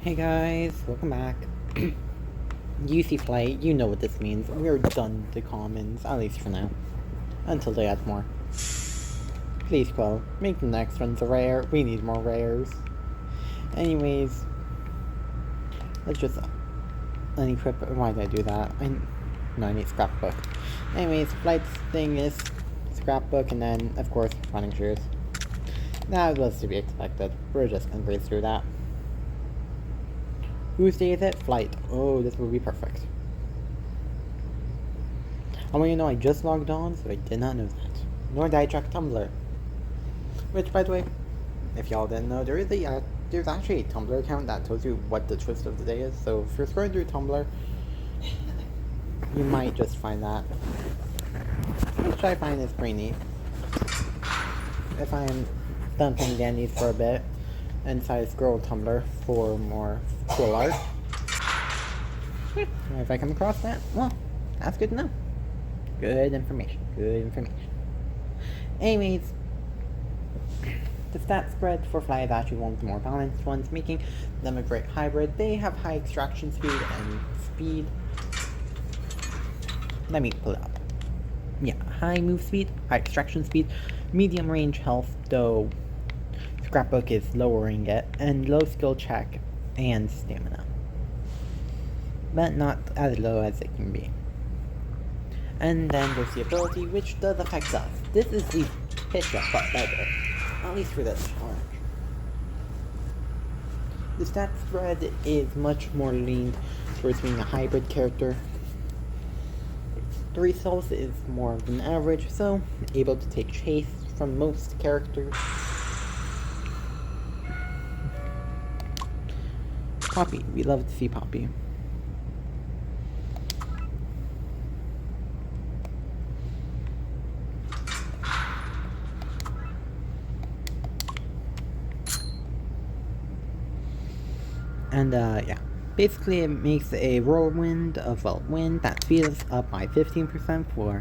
Hey guys, welcome back. You see flight, you know what this means. We're done with the commons, at least for now. Until they add more. Please, Quo, make the next ones a rare. We need more rares. Anyways, let's just unequip. Why did I do that? No, I need scrapbook. Anyways, flight's thing is scrapbook, and then, of course, running shoes. That was to be expected. We're just gonna breeze through that. Whose day is it? Flight. Oh, this will be perfect. I want you to know I just logged on, so I did not know that. Nor did I check Tumblr. Which, by the way, if y'all didn't know, there's actually a Tumblr account that tells you what the twist of the day is. So if you're scrolling through Tumblr, you might just find that. Which I find is pretty neat. If I'm done playing dandies for a bit, and decide to scroll Tumblr for more cool art. If I come across that, well, that's good to know. Good information. Good information. Anyways, the stat spread for Fly is actually one of the more balanced ones, making them a great hybrid. They have high extraction speed and speed. Let me pull it up. Yeah, high move speed, high extraction speed, medium range health, though Scrapbook is lowering it, and low skill check and stamina. But not as low as it can be. And then there's the ability, which does affect us. This is the pitch up, but better. At least for this challenge. The stat spread is much more leaned towards being a hybrid character. The resource is more than average, so able to take chase from most characters. Poppy. We love to see Poppy. And, yeah. Basically, it makes a whirlwind of wind that speeds up by 15% for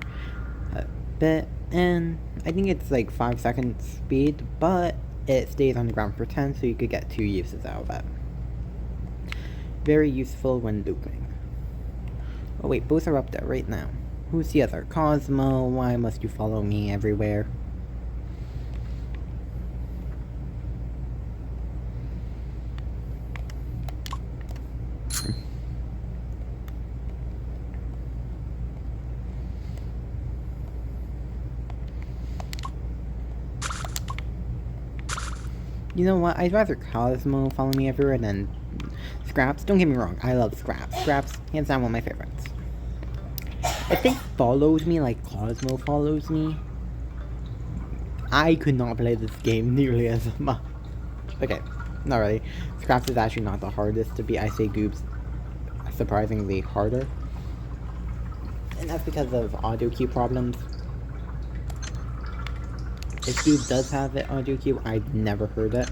a bit. And I think it's like 5 seconds speed, but it stays on the ground for 10, so you could get 2 uses out of it. Very useful when looping. Oh wait, both are up there right now. Who's the other? Cosmo, why must you follow me everywhere? You know what, I'd rather Cosmo follow me everywhere than Scraps. Don't get me wrong, I love Scraps. Scraps, hands down, one of my favorites. If they followed me like Cosmo follows me, I could not play this game nearly as much. Okay, not really. Scraps is actually not the hardest to beat. I say Goob's surprisingly harder. And that's because of audio cue problems. If Goob does have an audio cue, I've never heard it.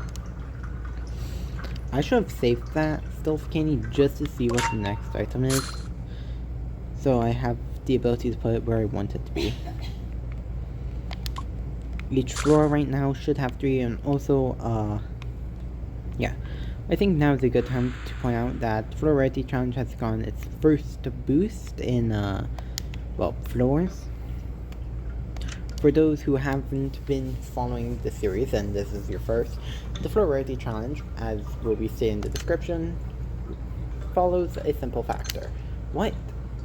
I should have saved that Stealth Candy just to see what the next item is. So I have the ability to put it where I want it to be. Each floor right now should have 3, and also, yeah. I think now is a good time to point out that Floor Rarity Challenge has gotten its first boost in, well, floors. For those who haven't been following the series, and this is your first, the Floor Rarity Challenge, as will be stated in the description, follows a simple factor. What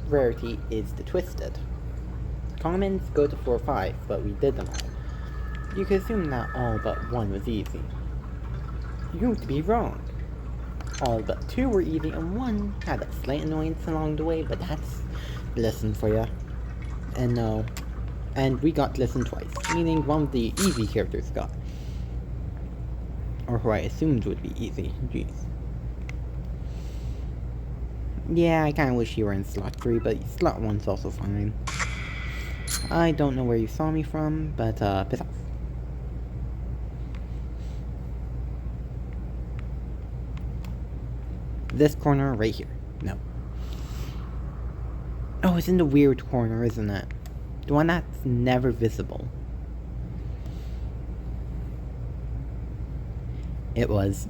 rarity is the twisted? Commons go to 4 or 5, but we did them all. You could assume that all but 1 was easy. You would be wrong. All but 2 were easy, and 1 had a slight annoyance along the way, but that's lesson for ya. And no. And we got listened twice, meaning one of the easy characters got. Or who I assumed would be easy. Jeez. Yeah, I kinda wish you were in slot 3, but slot 1's also fine. I don't know where you saw me from, but piss off. This corner right here. No. Oh, it's in the weird corner, isn't it? The one that's never visible. It was.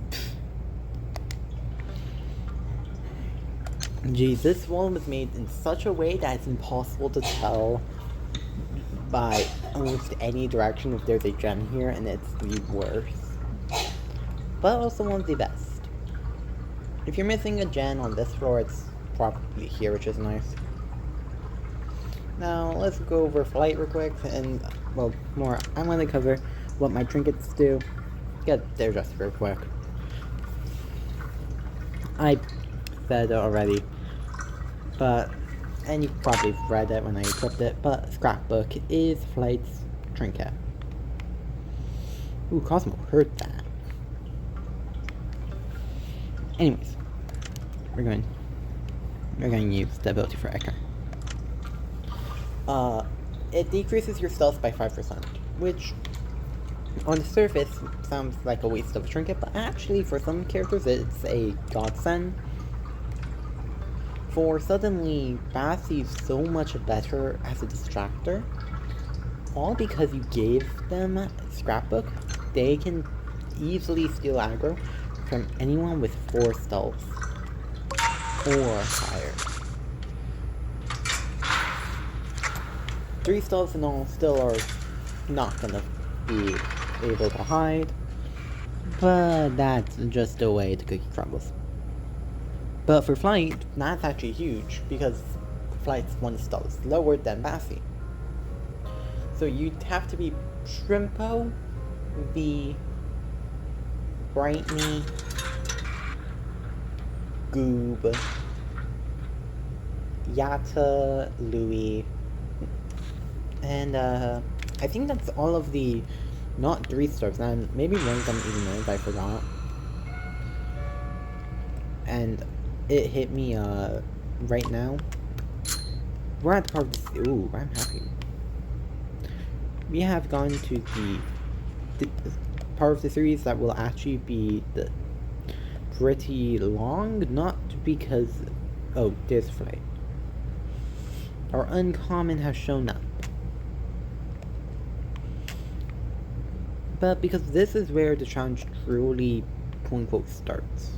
Geez, this one was made in such a way that it's impossible to tell by almost any direction if there's a gem here, and it's the worst. But also one of the best. If you're missing a gem on this floor, it's probably here, which is nice. Now, let's go over flight real quick, and, well, more. I'm going to cover what my trinkets do. Get there just real quick. I said it already, but, and you probably read it when I equipped it, but Scrapbook is Flight's trinket. Ooh, Cosmo heard that. Anyways, we're going to use the ability for Echo. It decreases your stealth by 5%, which on the surface sounds like a waste of a trinket, but actually for some characters it's a godsend. For suddenly, Bassie's so much better as a distractor, all because you gave them Scrapbook. They can easily steal aggro from anyone with 4 stealth or higher. 3 stealths and all still are not gonna be able to hide, but that's just the way the cookie crumbles. But for Flight, that's actually huge, because Flight's 1 stealth lower than Bassie. So you'd have to be Shrimpo, V, Brightney, Goob, Yatta, Louie, and I think that's all of the not 3 stars, and maybe one of them even knows, I forgot. And it hit me right now. We're at the part of this. Ooh, I'm happy. We have gone to the part of the series that will actually be pretty long, not because. Oh, there's Flight. Our uncommon has shown up. But because this is where the challenge truly, quote-unquote, starts.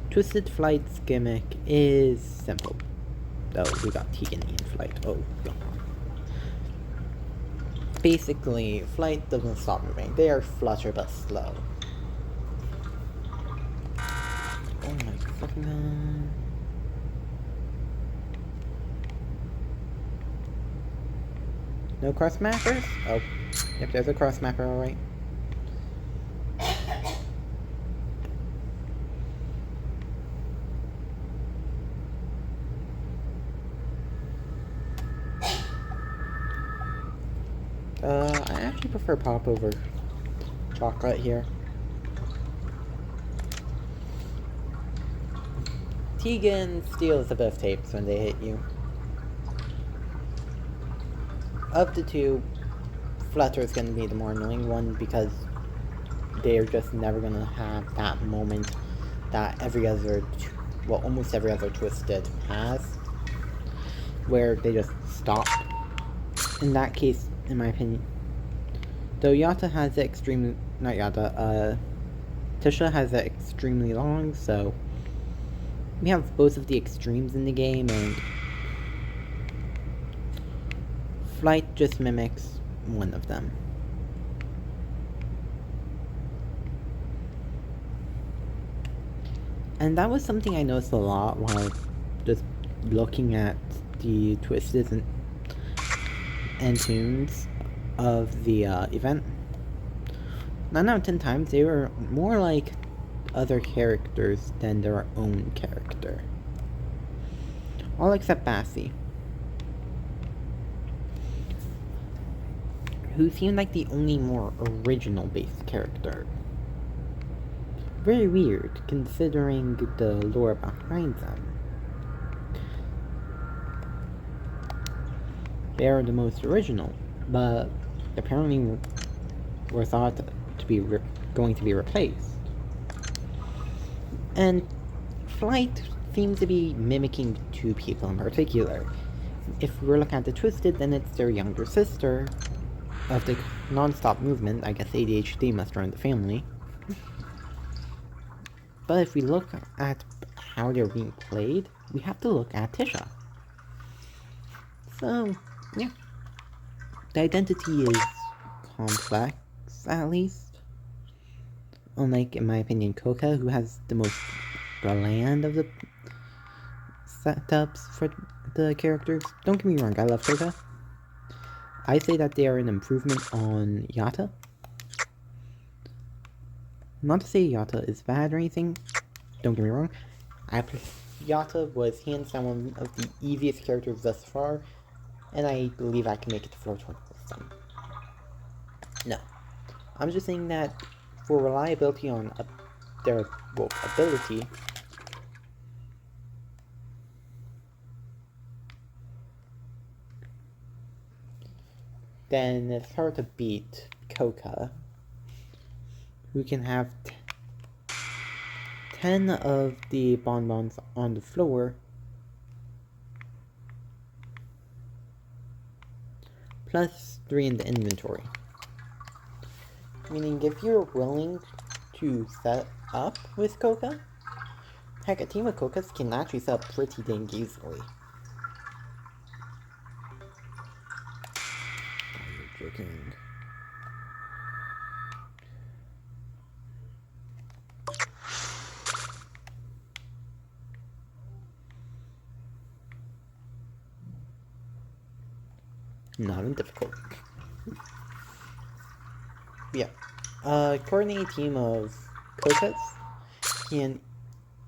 Twisted Flight's gimmick is simple. Oh, we got Tegan in Flight. Oh, God. Basically, Flight doesn't stop moving. They are flutter but slow. Oh my fucking god. No cross mappers? Oh. Yep, there's a cross mapper, alright. I actually prefer pop over chocolate here. Tegan steals a bit of tapes when they hit you. Of the two, Flutter is going to be the more annoying one because they're just never going to have that moment that every other, well, almost every other Twisted has, where they just stop. In that case, in my opinion, though Yatta has it extremely, not Yatta, Tisha has it extremely long, so we have both of the extremes in the game, and Flight just mimics one of them. And that was something I noticed a lot while just looking at the Twisted and TOONS of the event. 9 out of 10 times they were more like other characters than their own character. All except Bassie, who seemed like the only more original based character. Very weird, considering the lore behind them. They are the most original, but apparently were thought to be going to be replaced. And Flight seems to be mimicking 2 people in particular. If we're looking at the Twisted, then it's their younger sister of the non-stop movement. I guess ADHD must run the family. But if we look at how they're being played, we have to look at Tisha. So, yeah. The identity is complex, at least. Unlike, in my opinion, Coca, who has the most bland of the setups for the characters. Don't get me wrong, I love Coca. I say that they are an improvement on Yata. Not to say Yata is bad or anything, don't get me wrong. Yata was hands down one of the easiest characters thus far, and I believe I can make it to floor 20 with them. No. I'm just saying that for reliability on their ability, then it's hard to beat Coca, who can have 10 of the bonbons on the floor, plus 3 in the inventory. Meaning, if you're willing to set up with Coca, heck, a team of Cocas can actually set up pretty dang easily. Oh, you're joking. Not even difficult. Yeah. A coordinated team of Cocas can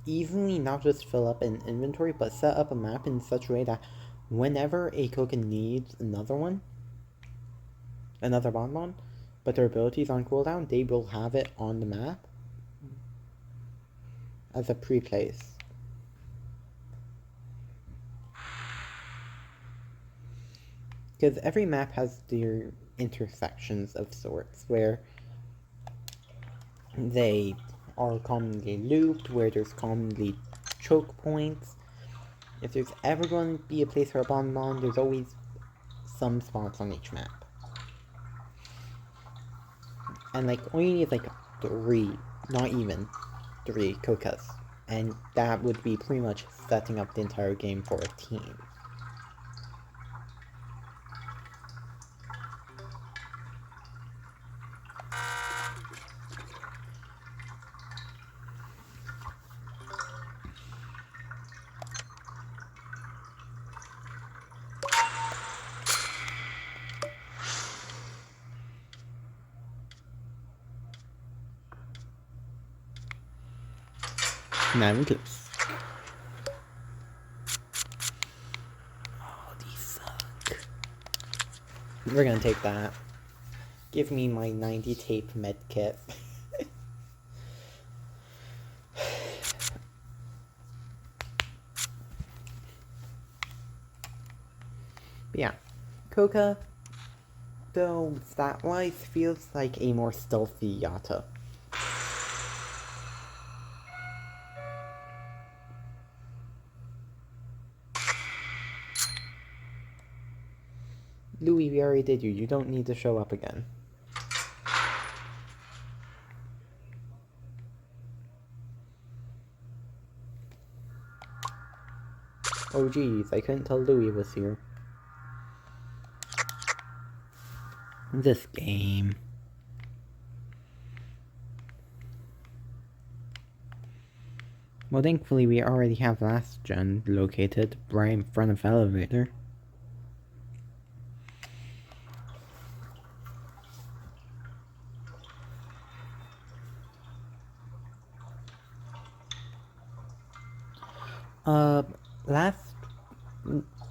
easily not just fill up an inventory, but set up a map in such a way that whenever a Coca needs another bonbon, but their ability is on cooldown, they will have it on the map as a pre-place. Because every map has their intersections of sorts, where they are commonly looped, where there's commonly choke points. If there's ever going to be a place for a bonbon, there's always some spots on each map. And like, all you need is like 3, not even 3 Cocas. And that would be pretty much setting up the entire game for a team. Not even close. Oh, these suck. We're gonna take that. Give me my 90 tape medkit. Yeah. Coca, though stat-wise, feels like a more stealthy Yata. Louis, we already did you. You don't need to show up again. Oh geez, I couldn't tell Louis was here. This game. Well, thankfully we already have last gen located right in front of elevator.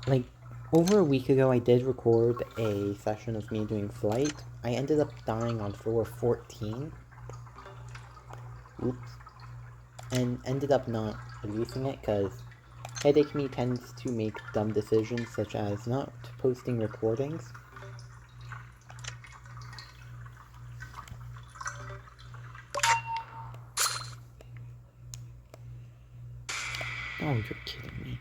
Like, over a week ago I did record a session of me doing flight. I ended up dying on floor 14. Oops. And ended up not releasing it because Headache Me tends to make dumb decisions such as not posting recordings. Oh, you're kidding me.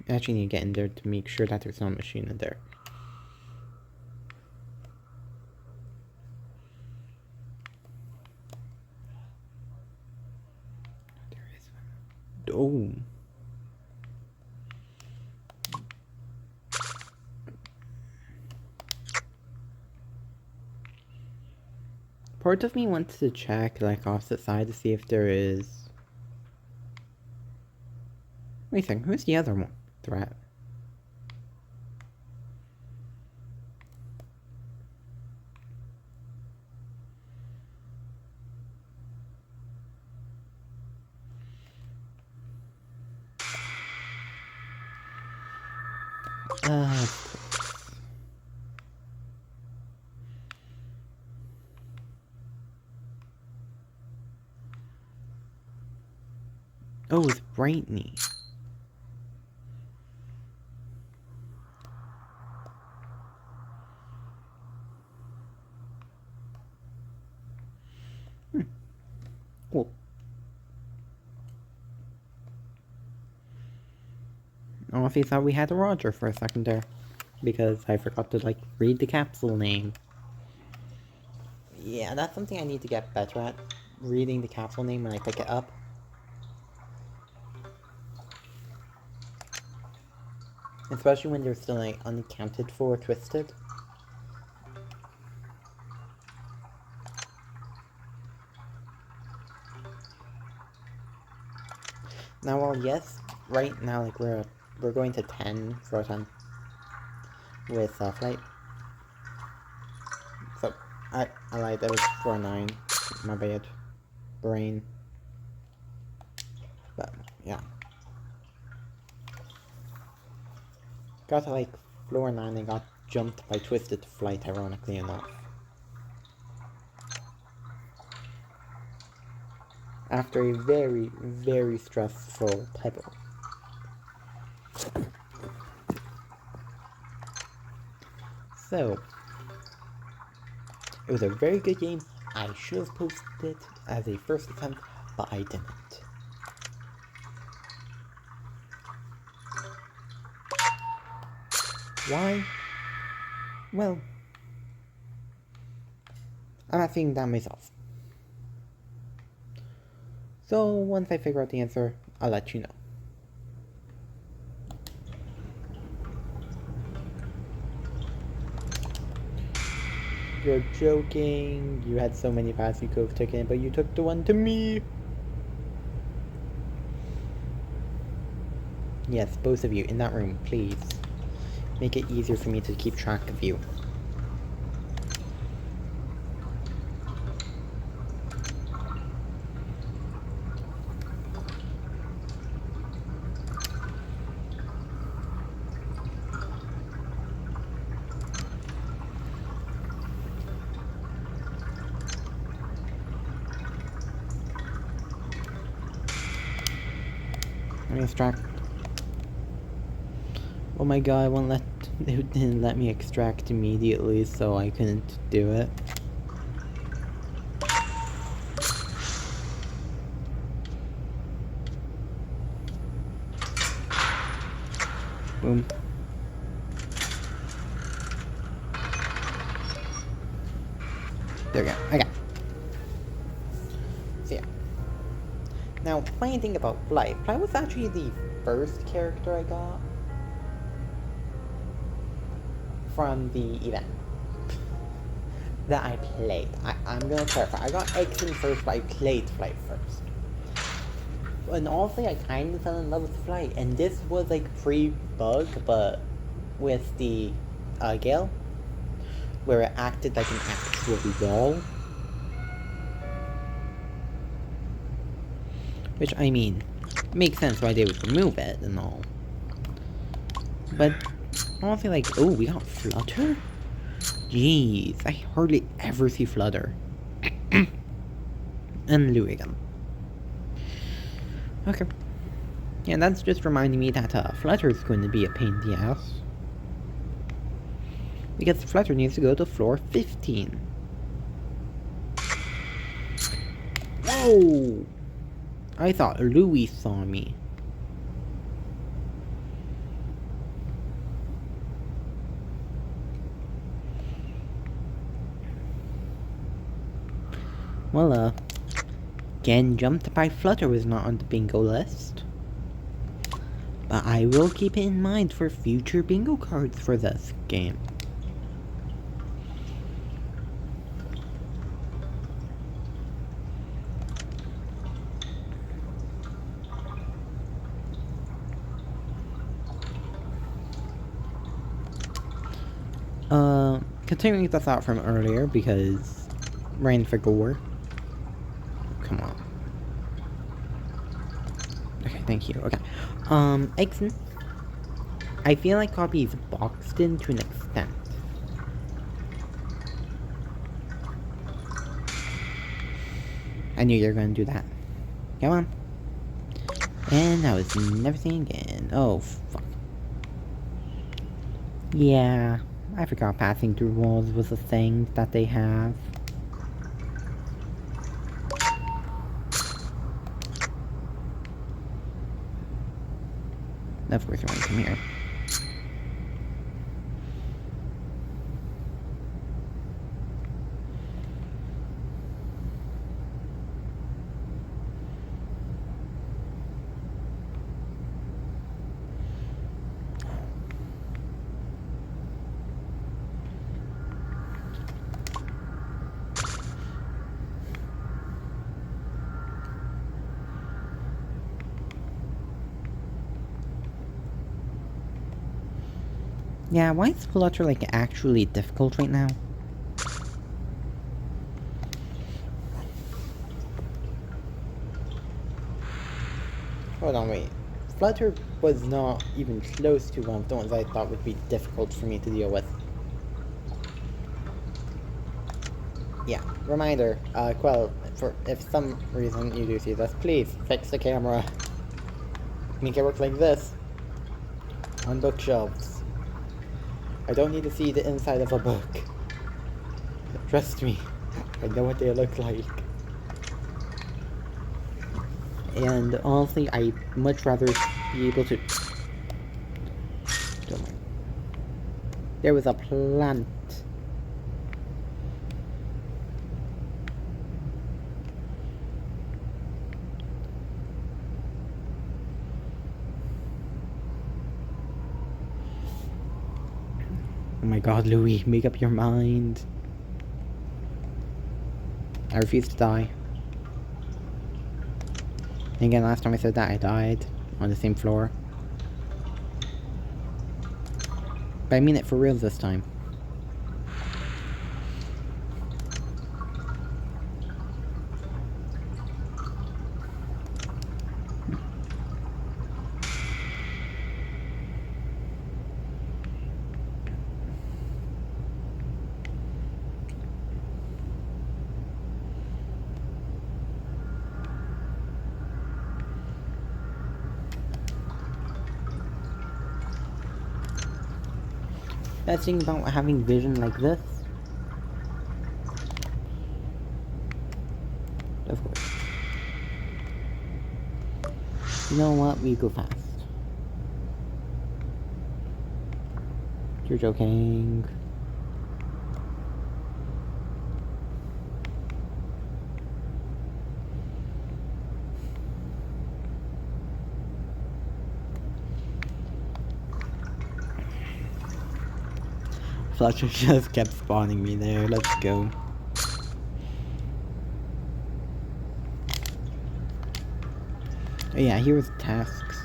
I actually need to get in there to make sure that there's no machine in there. There is one. Oh. Part of me wants to check, like, off the side to see if there is... Wait a second, who's the other one? Threat. Oh, it's Brightney. Cool. I honestly thought we had a Roger for a second there. Because I forgot to, like, read the capsule name. Yeah, that's something I need to get better at. Reading the capsule name when I pick it up. Especially when they're still, like, unaccounted for twisted. Now, well, yes, right now, like, we're going to 10 for 10 with flight. So, I lied, that was 4-9. My bad. Brain. But, yeah. Got to, like, floor 9 and got jumped by twisted flight, ironically enough. After a very, very stressful pebble. So, it was a very good game. I should have posted it as a first attempt, but I didn't. Why? Well, I'm not seeing that myself. So, once I figure out the answer, I'll let you know. You're joking. You had so many paths you could have taken, but you took the one to me. Yes, both of you, in that room, please. Make it easier for me to keep track of you. Let me extract. Oh my god, it didn't let me extract immediately, so I couldn't do it. Boom. There we go. Okay. So yeah. Now, funny thing about Fly. Fly was actually the first character I got from the event that I played. I'm gonna clarify. I got X in first, but I played Flight first. And honestly, I kind of fell in love with Flight. And this was like pre-bug, but with the Gale, where it acted like an actual wall. Which, I mean, makes sense why they would remove it and all. But, honestly, like, oh, we got Flutter? Jeez, I hardly ever see Flutter. And Louis again. Okay. Yeah, that's just reminding me that Flutter is going to be a pain in the ass. Because Flutter needs to go to floor 15. Whoa! I thought Louis saw me. Well, getting jumped by Flutter was not on the bingo list. But I will keep it in mind for future bingo cards for this game. Continuing the thought from earlier, because Rain for Gore. Come on. Okay, thank you. Okay. Exen. I feel like Copy is boxed in to an extent. I knew you were gonna do that. Come on. And I was never seen again. Oh, fuck. Yeah, I forgot passing through walls was a thing that they have. Of course, you're gonna come here. Yeah, why is Flutter, like, actually difficult right now? Hold on, wait. Flutter was not even close to one of the ones I thought would be difficult for me to deal with. Yeah, reminder, Quell, for if some reason you do see this, please fix the camera. Make it work like this. On bookshelves. I don't need to see the inside of a book. Trust me, I know what they look like. And honestly, I'd much rather be able to... Don't mind. There was a plant. Oh my god, Louis, make up your mind. I refuse to die. And again, last time I said that, I died on the same floor. But I mean it for real this time. Best thing about having vision like this, of course. You know what? We go fast. You're joking. Fletcher just kept spawning me there. Let's go. Oh yeah, here was tasks.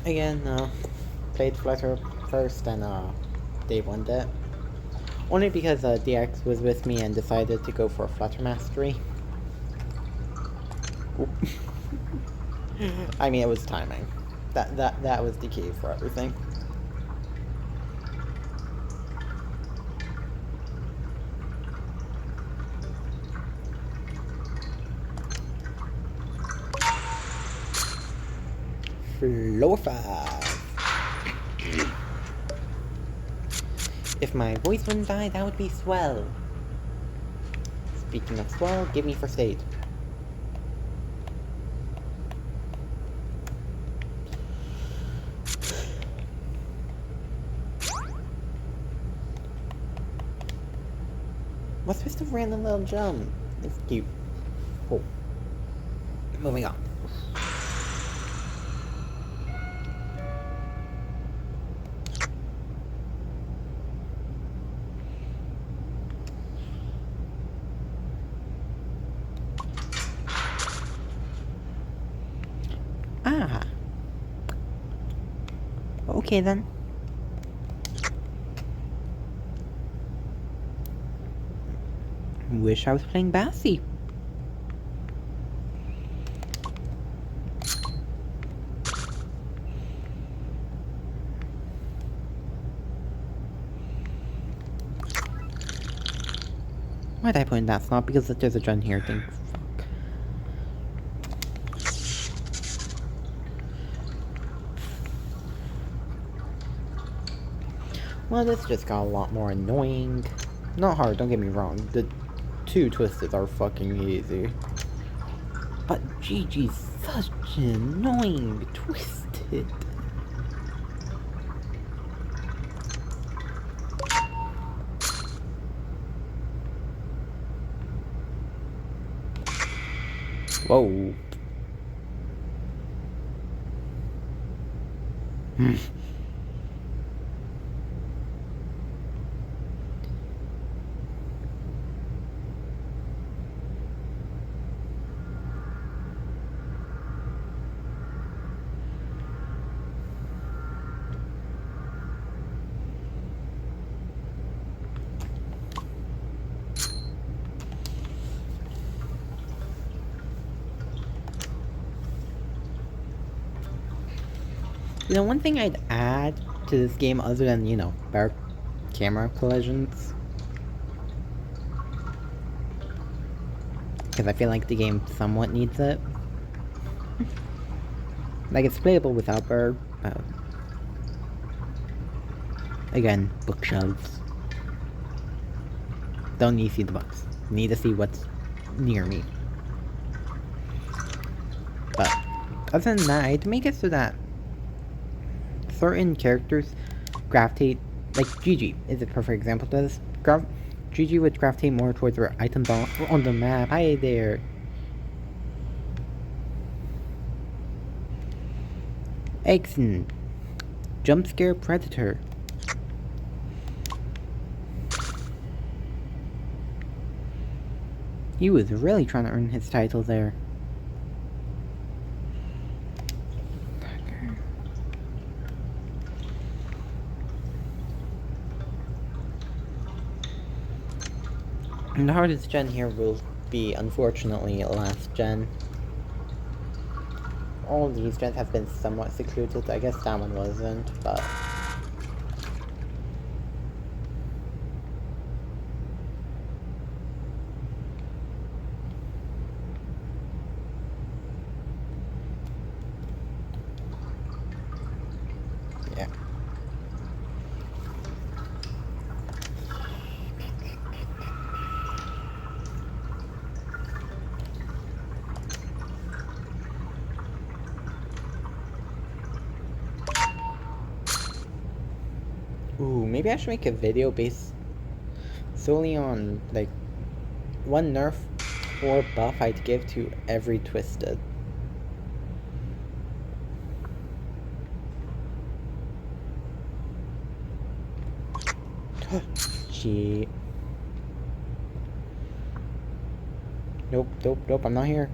Again, played Flutter first and Dave won it. Only because DX was with me and decided to go for Flutter Mastery. I mean, it was timing. That was the key for everything. Floor 5. If my voice wouldn't die, that would be swell. Speaking of swell, give me first aid. What's with the random little jump? It's cute. Oh. Moving on. Yeah. Okay then. Wish I was playing Bassy. Why'd I put in that slot? Because there's a gen here thing. Fuck. Well, this just got a lot more annoying. Not hard, don't get me wrong. The 2 twisted are fucking easy. But GG's such an annoying twisted. Whoa. You know, one thing I'd add to this game other than, you know, better camera collisions, because I feel like the game somewhat needs it. Like, it's playable without bird, but again, bookshelves. Don't need to see the books. Need to see what's near me. But other than that, I'd make it so that certain characters gravitate, like Gigi is a perfect example of this. Gigi would gravitate more towards where items on the map. Hi there. Excellent. Jump scare predator. He was really trying to earn his title there. And the hardest gen here will be, unfortunately, last gen. All of these gens have been somewhat secluded. I guess that one wasn't, but... yeah. Ooh, maybe I should make a video based solely on, like, one nerf or buff I'd give to every twisted. Shit. Nope, nope, nope, I'm not here.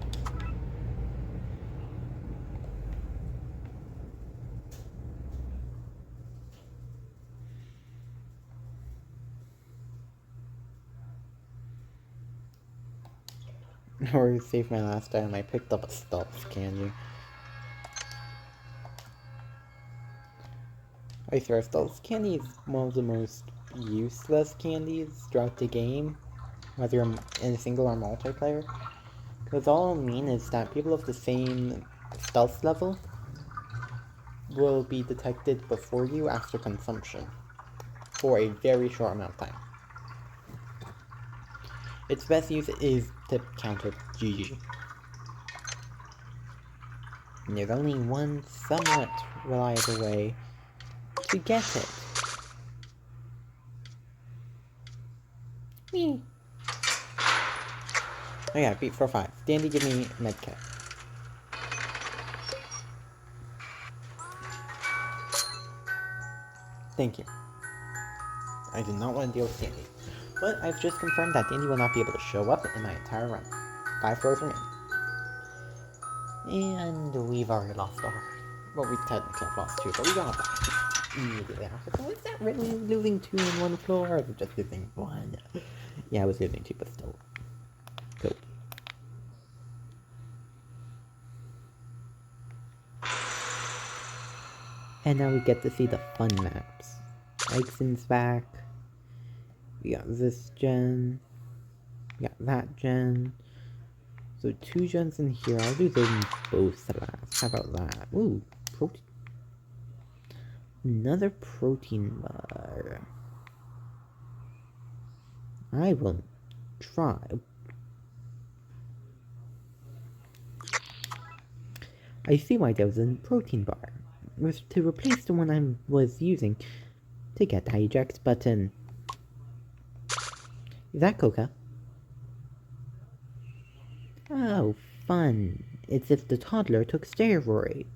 Or to save my last time, I picked up a stealth candy. I swear, stealth candy is one of the most useless candies throughout the game, whether you're in a single or multiplayer. Because all it'll mean is that people of the same stealth level will be detected before you after consumption, for a very short amount of time. Its best use is to counter GG. And there's only one somewhat reliable way to get it. Me. Oh yeah, beat 4-5. Dandy, give me medkit. Thank you. I did not want to deal with Dandy. But I've just confirmed that Dandy will not be able to show up in my entire run. 5 floors remain. And we've already lost our... Well, we technically have lost 2, but we got back immediately after. So is that really losing 2 in 1 floor, or just losing 1? Yeah, I was losing 2, but still. Cool. And now we get to see the fun maps. Ikeson's back. We got this gen. We got that gen. So 2 gens in here. I'll do them both last. How about that? Ooh, protein. Another protein bar. I will try. I see why there was a protein bar. It was to replace the one I was using to get the eject button. Is that Coca? Oh, fun. It's if the toddler took steroids.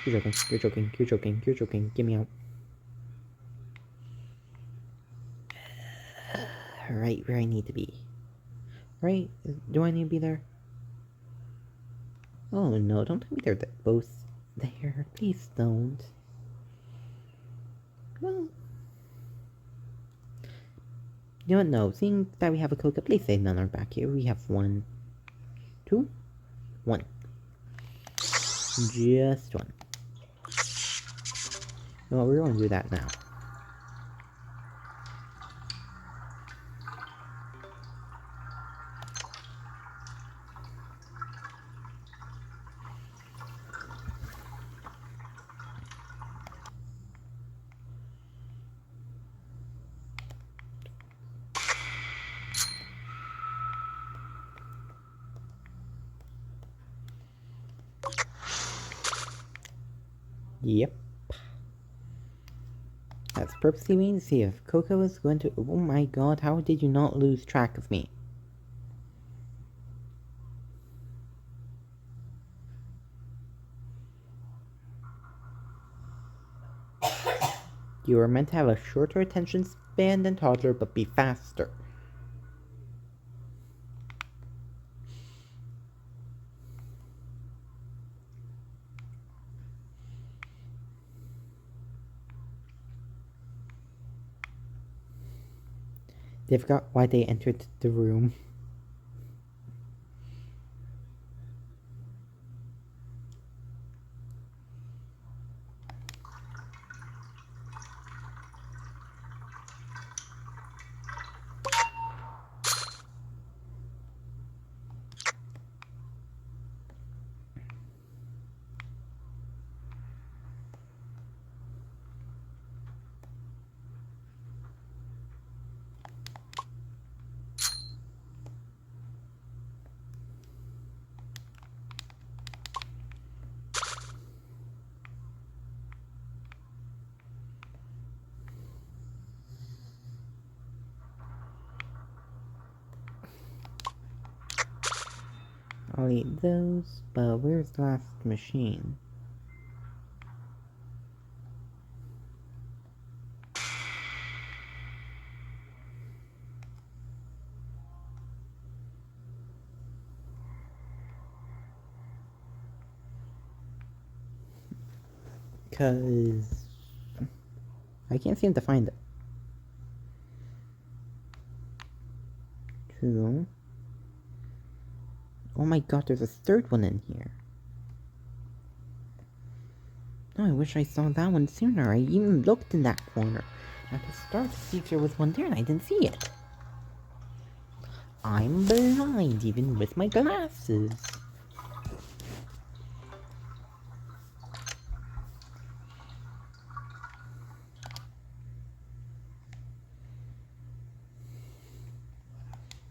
You're joking, you're joking, you're joking, you're joking. Get me out. Right where I need to be. Right? Do I need to be there? Oh no, don't tell me they're both there. Please don't. Well... You know what? No. Seeing that we have a Coca, please say none are back here. We have 1, 2, 1. Just 1. Well, we're going to do that now. Yep. That's purposely waiting to see if Coco is going to... Oh my god, how did you not lose track of me? You were meant to have a shorter attention span than toddler, but be faster. They forgot why they entered the room. I'll eat those, but where's the last machine? Because... I can't seem to find it. 2. Oh my god, there's a 3rd one in here. Oh, I wish I saw that one sooner. I even looked in that corner at the start to see if there was one there, and I didn't see it. I'm blind, even with my glasses.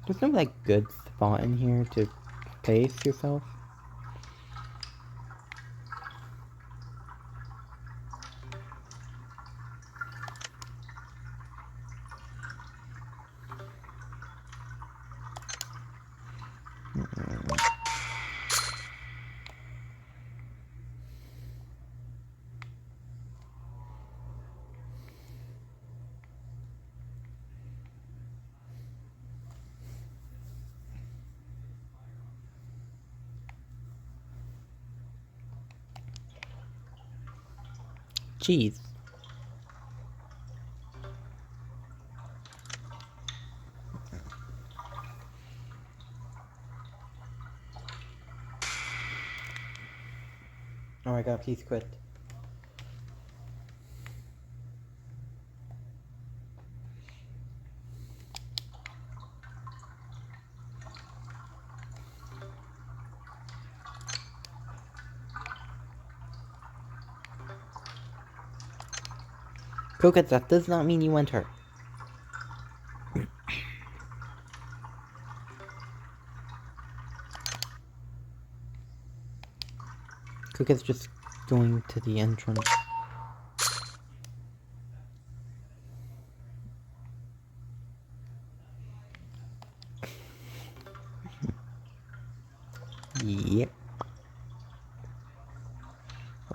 There's no, like, good spot in here to place yourself. Cheese. Oh my god, please quit. Coca, that does not mean you enter. Coca's just going to the entrance. Yep.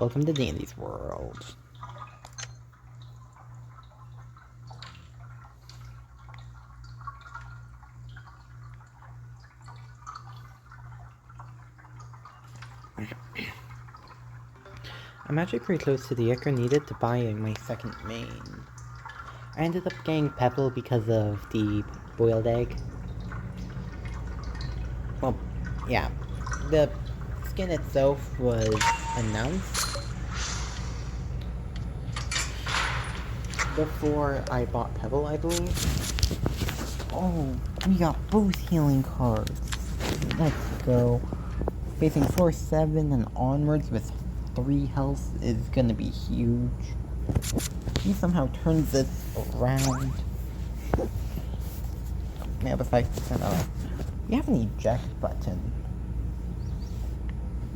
Welcome to Dandy's world. I'm actually pretty close to the acre needed to buy my second main. I ended up getting Pebble because of the boiled egg. Well, yeah. The skin itself was announced before I bought Pebble, I believe. Oh, we got both healing cards. Let's go. Facing 4-7 and onwards with 3 health is gonna be huge. He somehow turns this around. Yeah, besides, we have an eject button.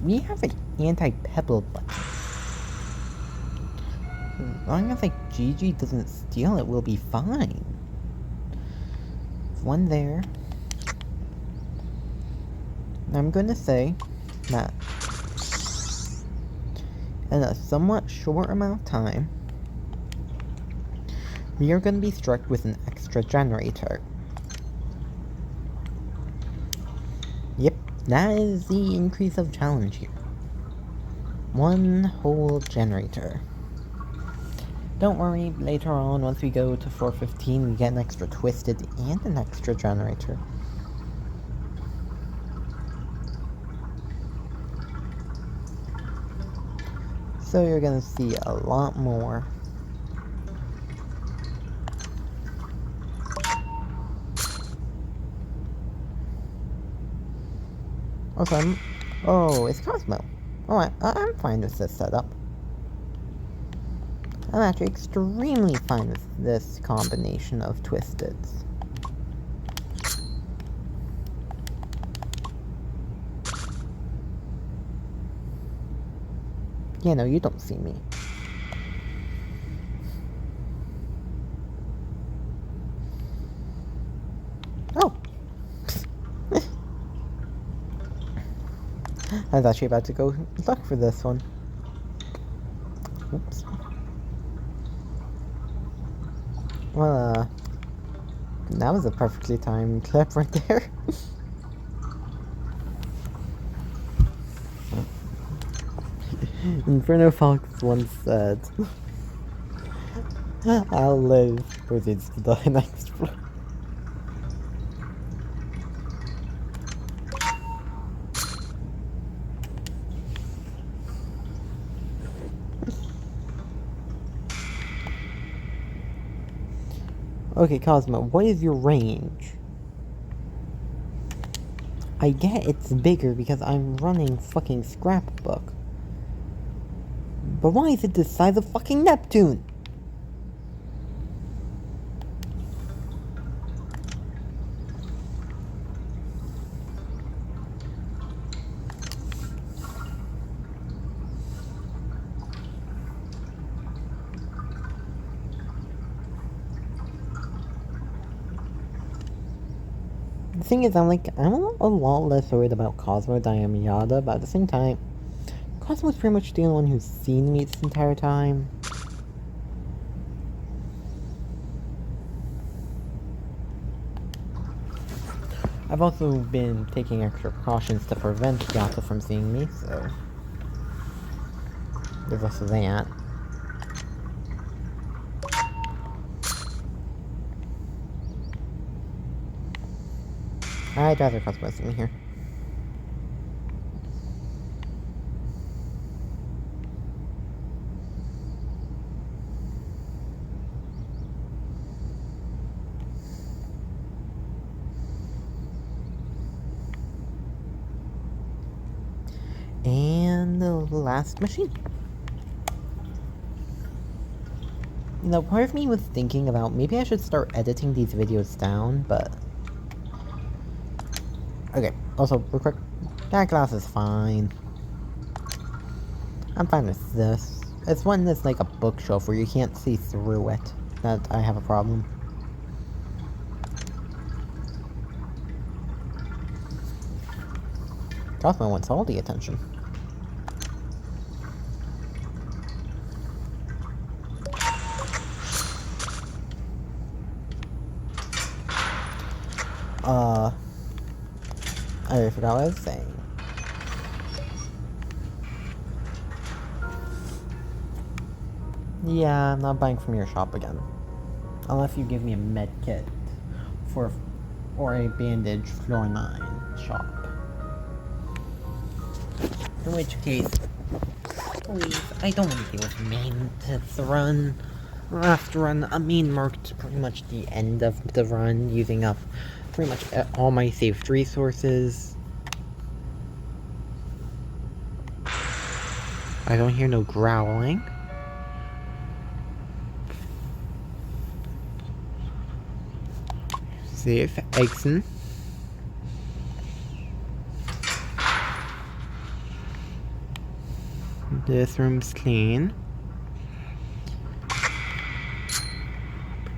We have an anti-pebble button. As long as, like, Gigi doesn't steal it, we'll be fine. One there. I'm gonna say that in a somewhat short amount of time, we are gonna be struck with an extra generator. Yep, that is the increase of challenge here. 1 whole generator. Don't worry, later on, once we go to 415, we get an extra twisted and an extra generator. So you're gonna see a lot more. Also, oh, it's Cosmo. Oh, I'm fine with this setup. I'm actually extremely fine with this combination of twisteds. Yeah, no, you don't see me. Oh! I was actually about to go look for this one. Oops. Well, that was a perfectly timed clip right there. Inferno Fox once said, I'll live, proceeds to die next floor. Okay, Cosmo, what is your range? I get it's bigger because I'm running fucking Scrapbook. But why is it the size of fucking Neptune? The thing is, I'm a lot less worried about Cosmo than I am Yada, but at the same time, Cosmo's pretty much the only one who's seen me this entire time. I've also been taking extra precautions to prevent Yata from seeing me, so there's also that. I'd rather customize in here. And the last machine. You know, part of me was thinking about maybe I should start editing these videos down, but... Okay, also, real quick, that glass is fine. I'm fine with this. It's one that's like a bookshelf where you can't see through it that I have a problem. Cosmo wants all the attention. I forgot what I was saying. Yeah, I'm not buying from your shop again. Unless you give me a med kit or a bandage floor 9 shop. In which case, please, I don't want to deal with maintenance run. Last run, I mean, marked pretty much the end of the run, using up pretty much all my saved resources. I don't hear no growling. Save Exon. This room's clean.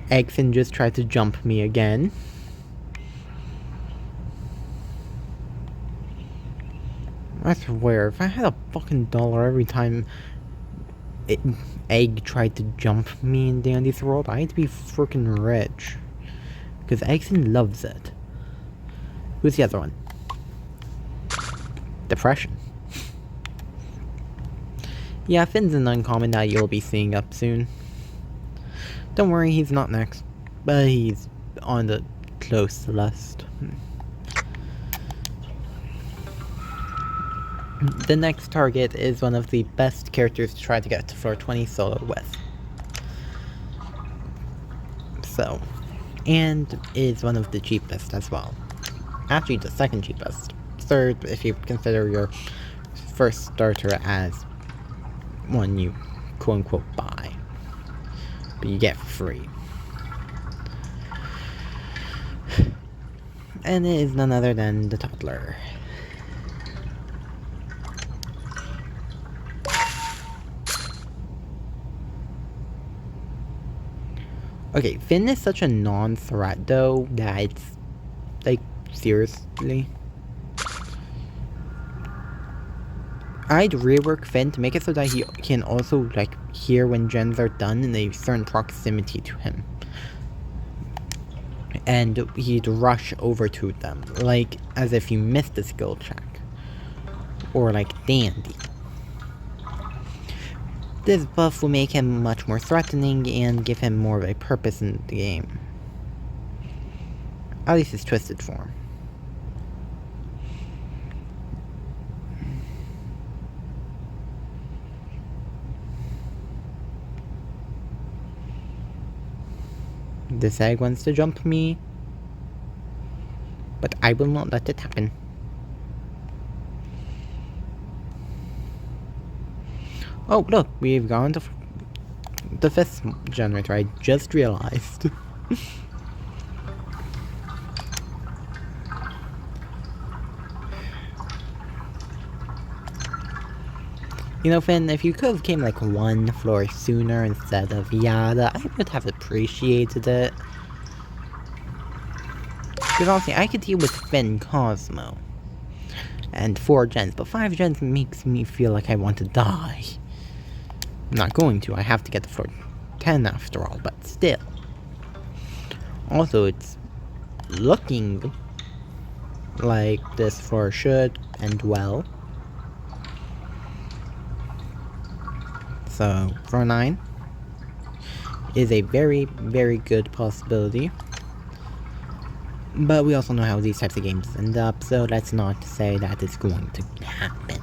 Exon just tried to jump me again. I swear, if I had a fucking dollar every time Egg tried to jump me in Dandy's world, I'd be freaking rich. Because Exon loves it. Who's the other one? Depression. Yeah, Finn's an uncommon that you'll be seeing up soon. Don't worry, he's not next. But he's on the close list. The next target is one of the best characters to try to get to floor 20 solo with. So, and is one of the cheapest as well. Actually, the second cheapest. Third, if you consider your first starter as one you quote-unquote buy. But you get for free. And it is none other than the toddler. Okay, Finn is such a non-threat though that it's like, seriously. I'd rework Finn to make it so that he can also like hear when gens are done in a certain proximity to him. And he'd rush over to them, like as if you missed a skill check. Or like Dandy. This buff will make him much more threatening and give him more of a purpose in the game. At least his twisted form. This egg wants to jump me, but I will not let it happen. Oh, look, we've gone to the 5th generator, I just realized. You know, Finn, if you could have came like one floor sooner instead of Yada, I would have appreciated it. Because honestly, I could deal with Finn Cosmo. And 4 gens, but 5 gens makes me feel like I want to die. I'm not going to, I have to get to floor 10 after all, but still. Also, it's looking like this floor should end well. So, floor 9 is a very, very good possibility. But we also know how these types of games end up, so let's not say that it's going to happen.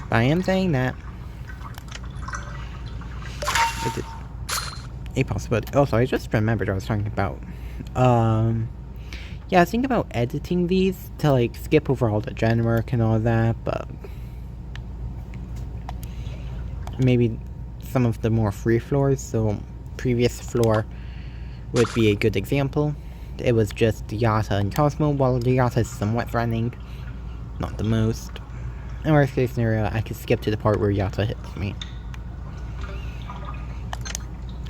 But I am saying that it is a possibility. Oh, so I just remembered what I was talking about. Yeah, I was thinking about editing these to like skip over all the gen work and all that, but maybe some of the more free floors, so previous floor would be a good example. It was just Yata and Cosmo, while the Yata is somewhat threatening, not the most. In worst case scenario, I could skip to the part where Yata hits me.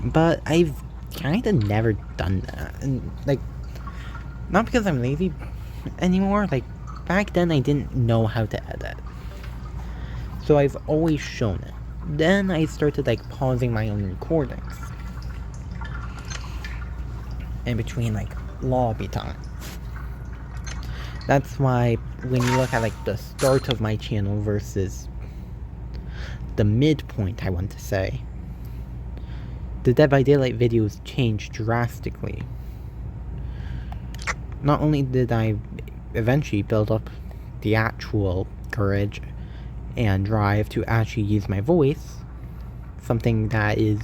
But I've kinda never done that, and like, not because I'm lazy anymore, like, back then I didn't know how to edit. So I've always shown it. Then I started like pausing my own recordings in between like lobby time. That's why when you look at like the start of my channel versus the midpoint, I want to say, the Dead by Daylight videos changed drastically. Not only did I eventually build up the actual courage and drive to actually use my voice, something that is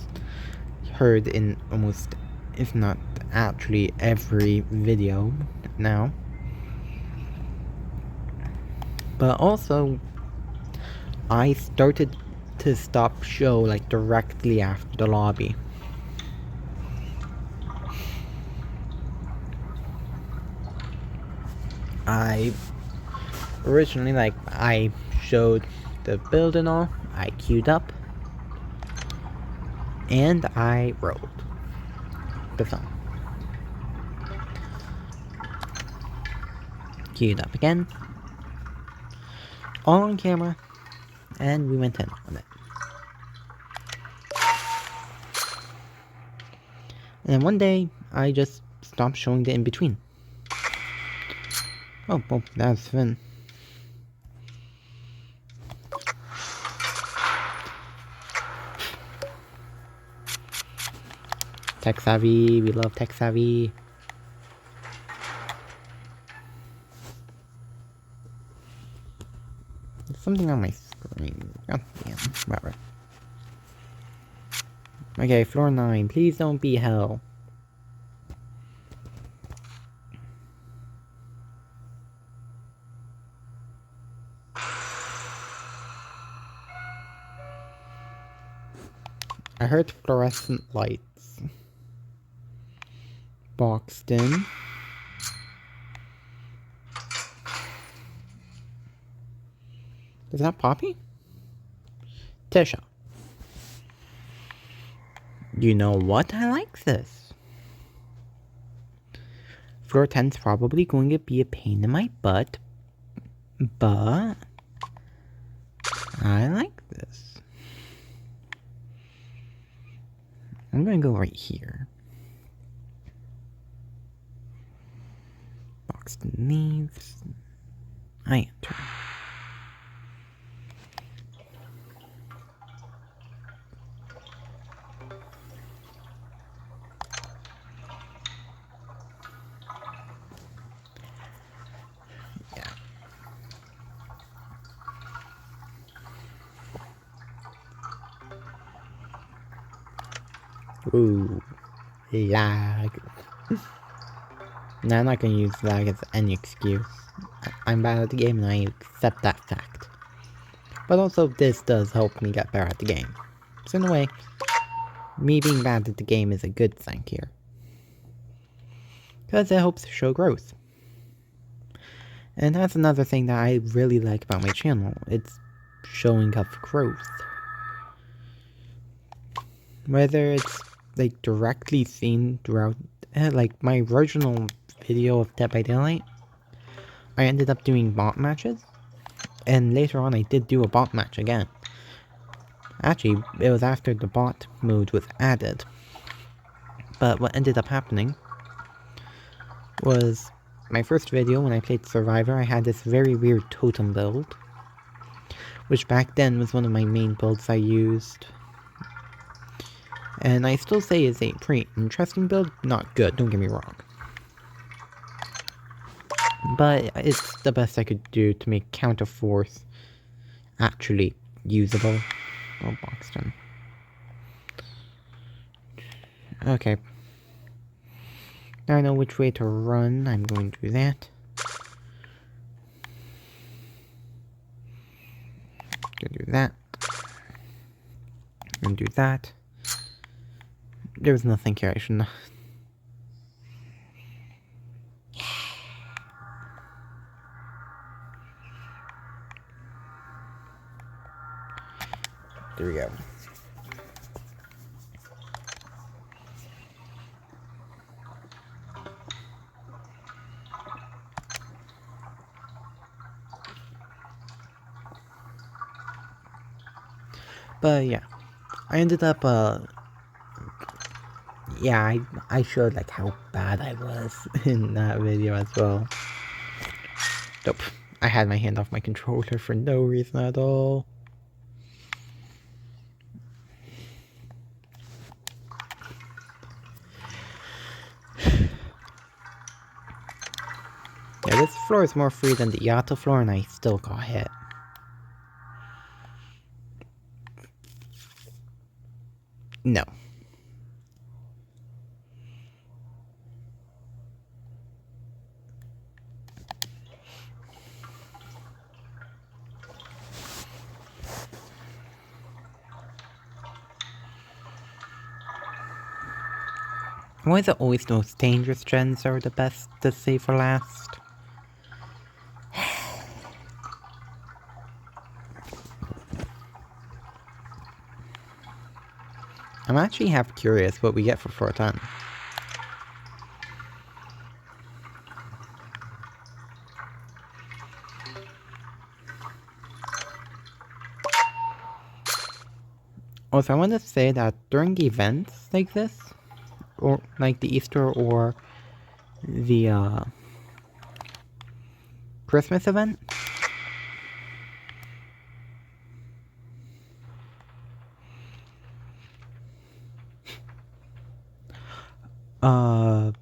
heard in almost, if not actually every video now, but also I started to stop show like directly after the lobby. I originally, like, I showed the build and all, I queued up, and I rolled the song. Queued up again, all on camera, and we went in on it. And then one day, I just stopped showing the in-between. Oh, well, that's Finn. Tech savvy, we love tech savvy. There's something on my screen. God damn, whatever. Okay, floor 9, please don't be hell. I heard fluorescent lights. Boxed in. Is that Poppy? Tisha. You know what? I like this. Floor 10's probably going to be a pain in my butt, but I like this. I'm gonna go right here. Boxed in leaves. I enter. Ooh, lag. Now I'm not gonna use lag as any excuse. I'm bad at the game and I accept that fact. But also, this does help me get better at the game. So in a way, me being bad at the game is a good thing here. Because it helps show growth. And that's another thing that I really like about my channel. It's showing up growth. Whether it's like directly seen throughout, like my original video of Dead by Daylight, I ended up doing bot matches, and later on I did do a bot match again. Actually, it was after the bot mode was added. But what ended up happening was my first video when I played Survivor, I had this very weird totem build, which back then was one of my main builds I used. And I still say it's a pretty interesting build, not good, don't get me wrong. But it's the best I could do to make Counter Force actually usable. Oh, Boxton. Okay. Now I know which way to run, I'm going to do that. Gonna do that. Gonna do that. There was nothing here, I shouldn't. There we go. But yeah, I ended up, yeah, I showed like how bad I was in that video as well. Nope, I had my hand off my controller for no reason at all. Yeah, this floor is more free than the Yato floor and I still got hit. No. Why is it always the most dangerous gens are the best to save for last? I'm actually half curious what we get for 410. Also, I want to say that during events like this, or like the Easter or the Christmas event,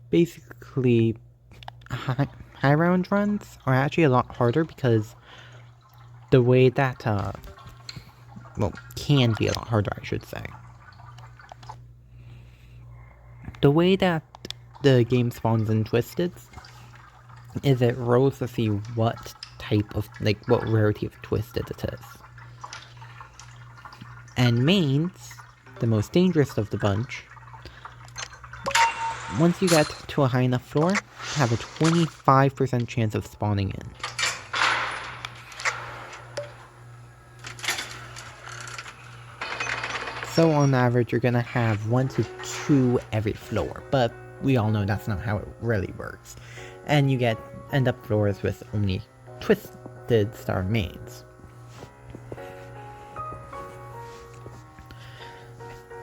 basically high round runs are actually a lot harder because the way that, well, can be a lot harder, I should say. The way that the game spawns in Twisted is it rolls to see what type of, like, what rarity of Twisted it is. And mains, the most dangerous of the bunch, once you get to a high enough floor, have a 25% chance of spawning in. So on average, you're gonna have 1 to 2 every floor, but we all know that's not how it really works. And you end up floors with only Twisted Star mains.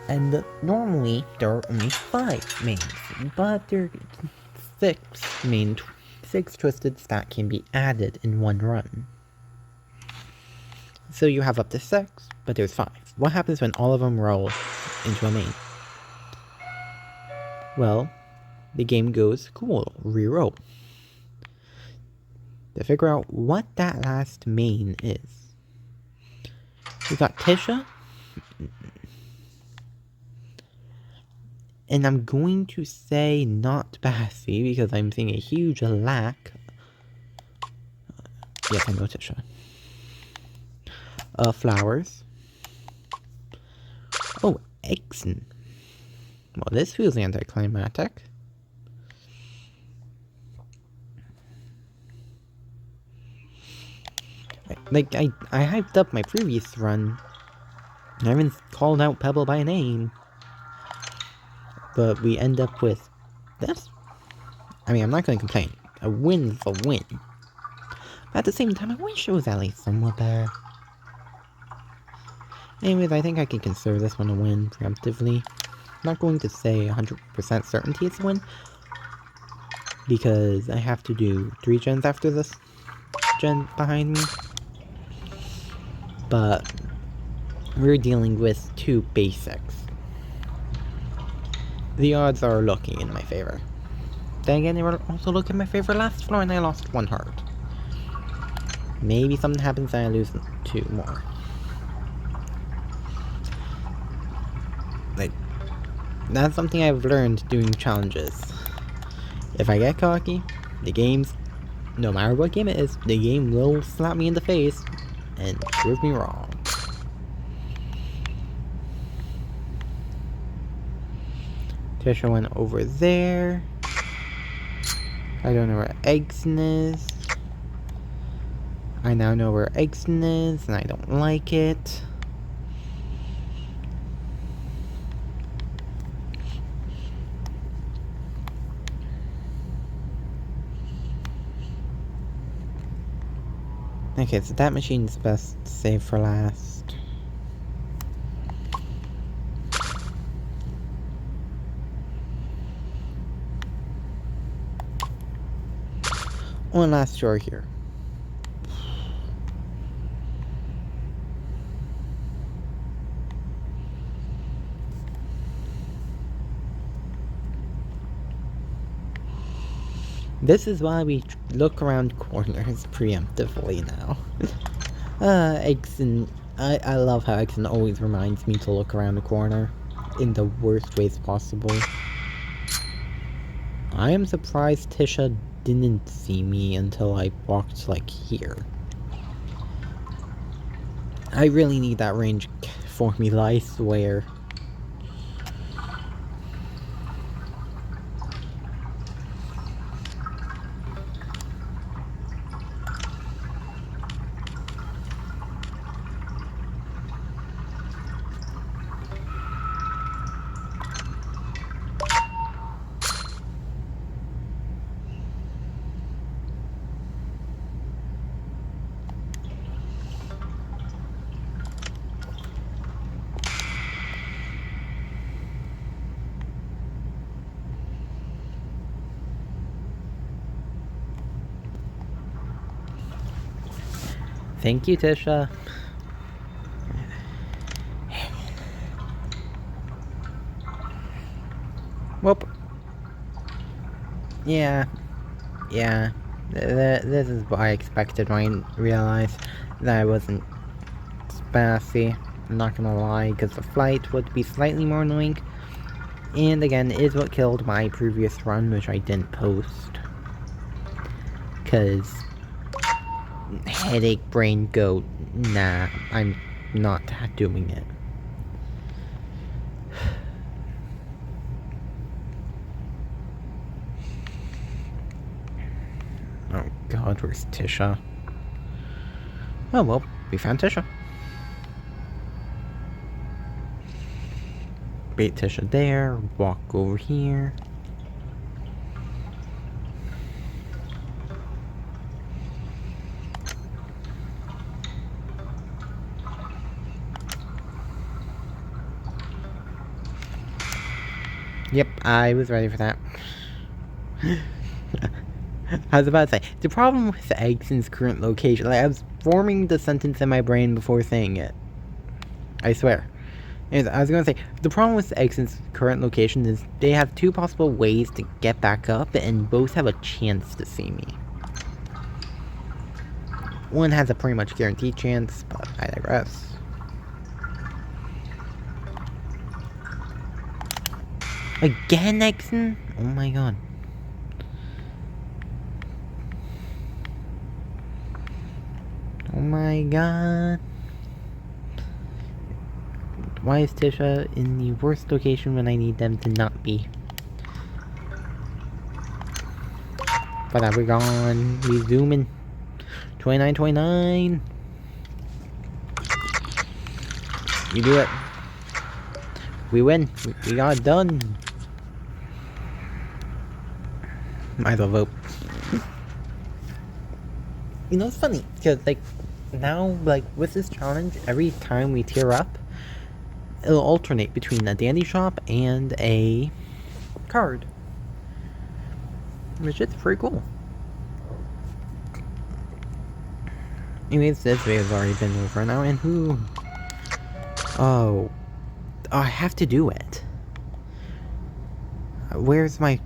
And normally, there are only 5 mains, but there are 6 Twisted that can be added in one run. So you have up to 6, but there's 5. What happens when all of them roll into a main? Well, the game goes, cool, reroll. To figure out what that last main is. We got Tisha. And I'm going to say not Bassy because I'm seeing a huge lack. Yes, I know Tisha. Flowers. Oh, Exen. Well, this feels anticlimactic. Like, I hyped up my previous run. I haven't called out Pebble by name. But we end up with this. I mean, I'm not going to complain. A win's a win. But at the same time, I wish it was at least somewhat better. Anyways, I think I can consider this one a win preemptively. I'm not going to say 100% certainty it's a win, because I have to do 3 gens after this gen behind me. But we're dealing with 2 basics. the odds are looking in my favor. Then again, they were also looking in my favor last floor and I lost 1 heart. Maybe something happens and I lose 2 more. Like, that's something I've learned doing challenges. If I get cocky, the game's, no matter what game it is, the game will slap me in the face and prove me wrong. Tisha went over there. I don't know where Eggson is. I now know where Eggson is, and I don't like it. Okay, so that machine's best saved for last. One last drawer here. This is why we look around corners preemptively now. Eggson, I love how Eggson always reminds me to look around the corner in the worst ways possible. I am surprised Tisha didn't see me until I walked, like, here. I really need that range formula, I swear. Thank you, Tisha. Whoop. Yeah. This is what I expected when I realized that I wasn't spassy. I'm not gonna lie, because the flight would be slightly more annoying. And again, is what killed my previous run, which I didn't post. Because headache, brain, go, nah, I'm not doing it. Oh god, where's Tisha? Oh well, we found Tisha. Bait Tisha there, walk over here. Yep, I was ready for that. I was about to say, the problem with Eggson's current location, like, I was forming the sentence in my brain before saying it. I swear. Anyways, I was gonna say, the problem with Eggson's current location is they have 2 possible ways to get back up, and both have a chance to see me. One has a pretty much guaranteed chance, but I digress. Again, Eggson? Oh my god. Oh my god. Why is Tisha in the worst location when I need them to not be? But we're gone. We zooming. 29. We do it. We win. We got it done. Might as well vote. You know, it's funny, because, like, now, like, with this challenge, every time we tier up, it'll alternate between a dandy shop and a card. Which is pretty cool. Anyways, this video's already been over now, and who... Oh, I have to do it. where's my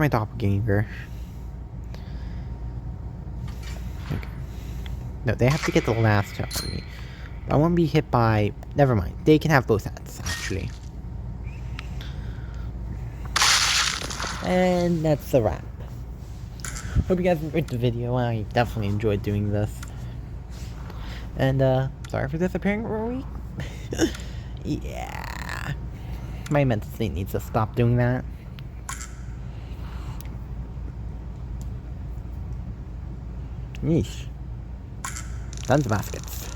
doppelganger? Okay. No, they have to get the last hit on me. I won't be hit by... Never mind. They can have both sets, actually. And that's the wrap. Hope you guys enjoyed the video. I definitely enjoyed doing this. And, sorry for disappearing for a week. Yeah. My mental state needs to stop doing that. Yeesh. Tons of baskets.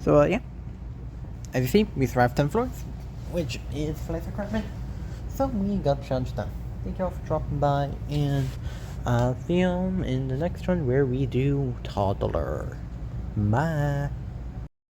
So, yeah. As you see, we survived 10 floors, which is the life requirement. So, we got challenge done. Thank you all for dropping by, and I'll see you in the next one where we do Toddler. Bye.